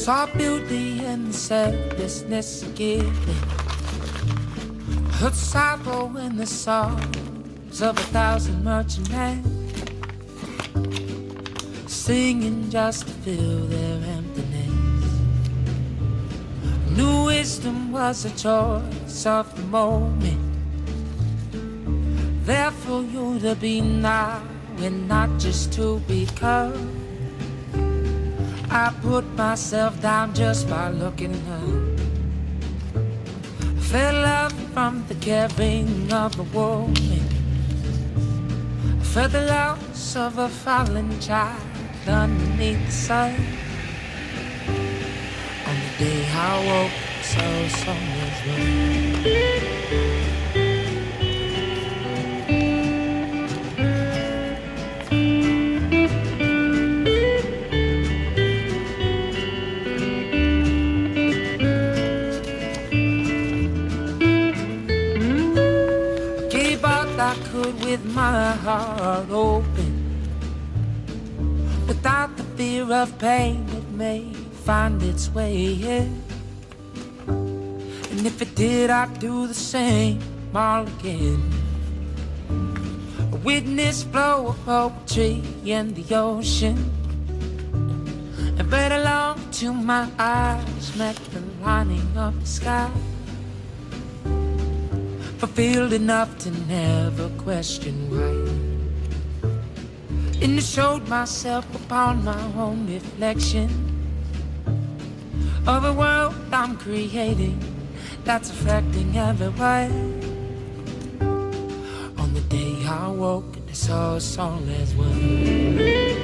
Saw beauty in the selflessness of giving. Heard sorrow in the songs of 1,000 merchantmen, singing just to fill their emptiness. Knew wisdom was a choice of the moment, there for you to be now and not just to become. I put myself down just by looking up. Felt love from the caring of a woman. Felt the loss of a fallen child underneath the sun. On the day I woke, so was one. With my heart open, without the fear of pain that may find its way in. And if it did, I'd do the same all again. A witness flow of poetry in the ocean, and read along till my eyes met the lining of the sky. Fulfilled enough to never question why. And I showed myself upon my own reflection of a world I'm creating that's affecting everyone. On the day I woke and I saw us all as one.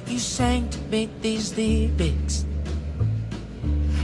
You sang to me these lyrics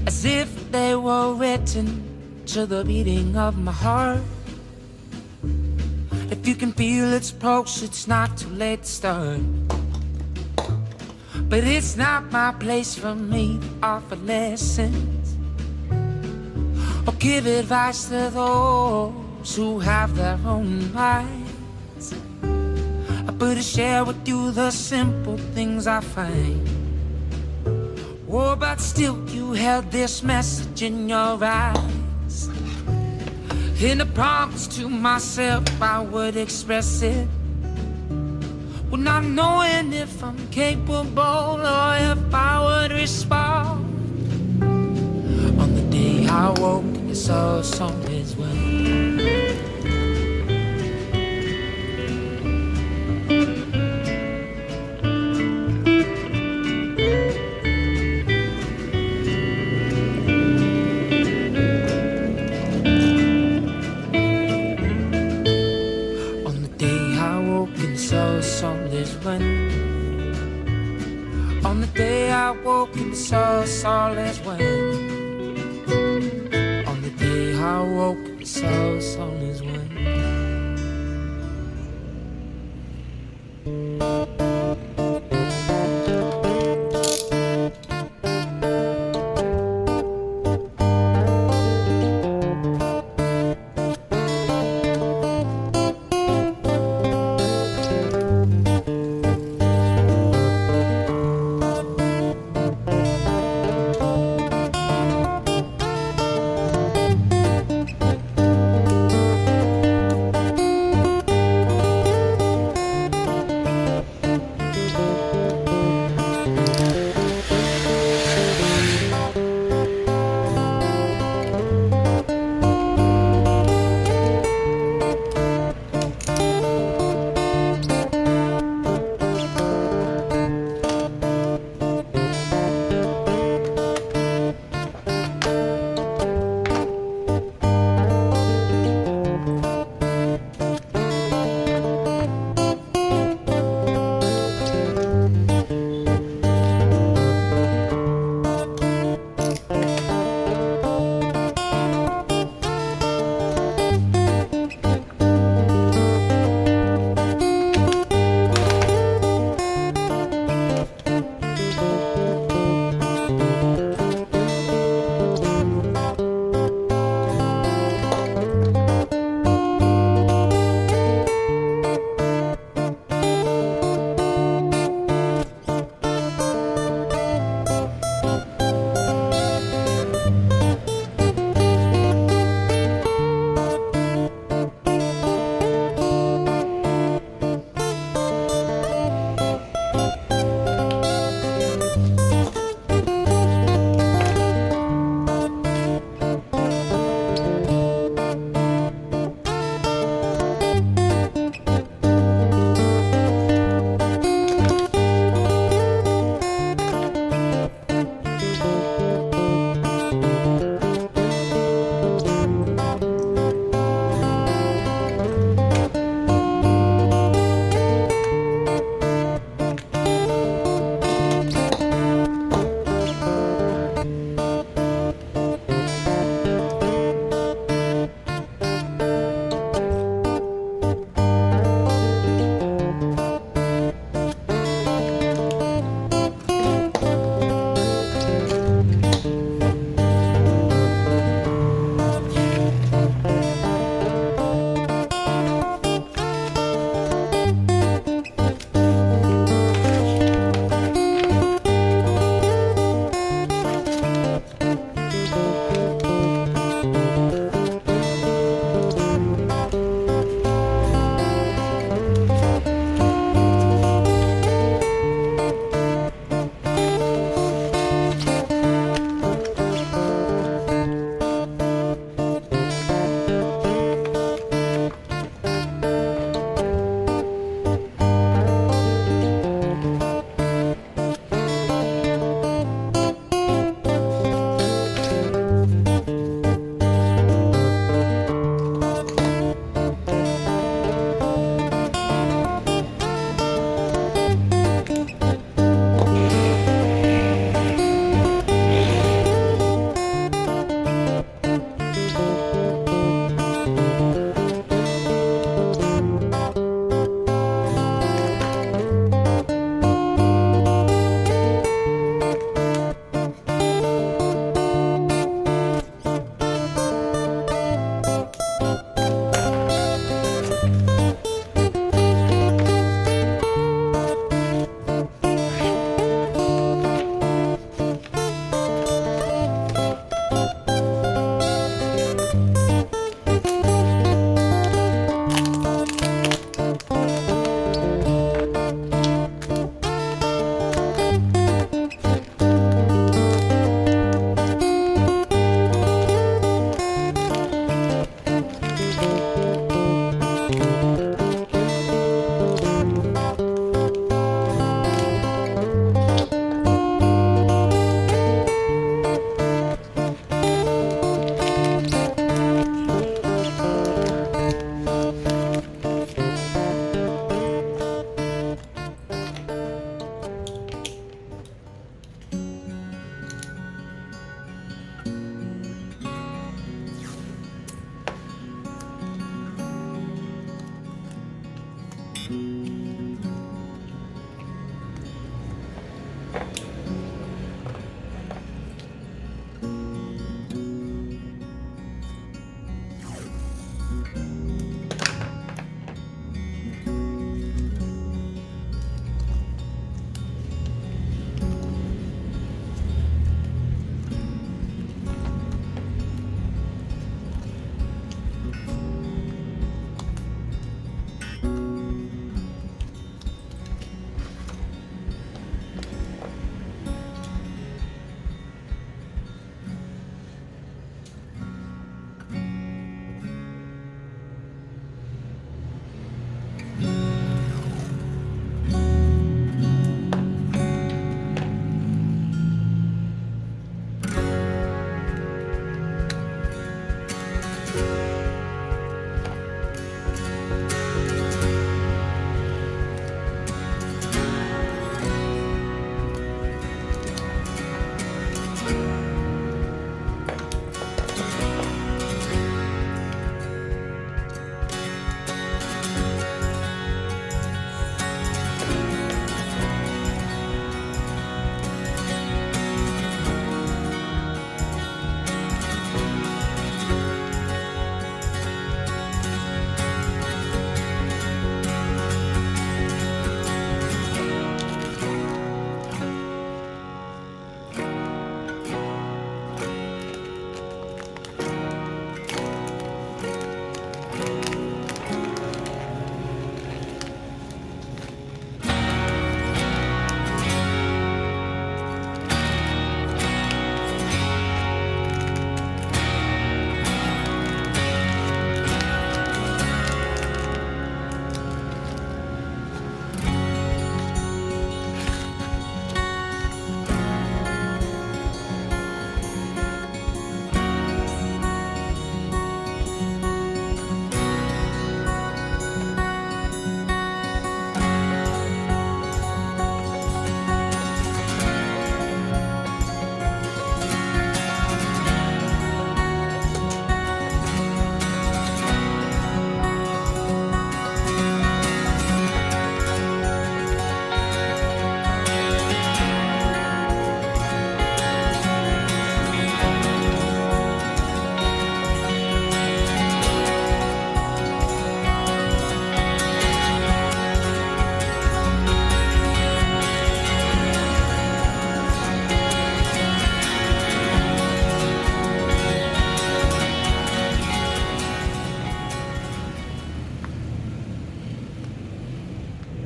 as if they were written to the beating of my heart. If you can feel its pulse, it's not too late to start. But it's not my place for me to offer lessons or give advice to those who have their own minds. But to share with you the simple things I find. Oh, but still you held this message in your eyes. In a promise to myself I would express it, well, not knowing if I'm capable or if I would respond. On the day I woke and I saw a song as well. On the day I woke and saw us all as one. On the day I woke and saw us all as one.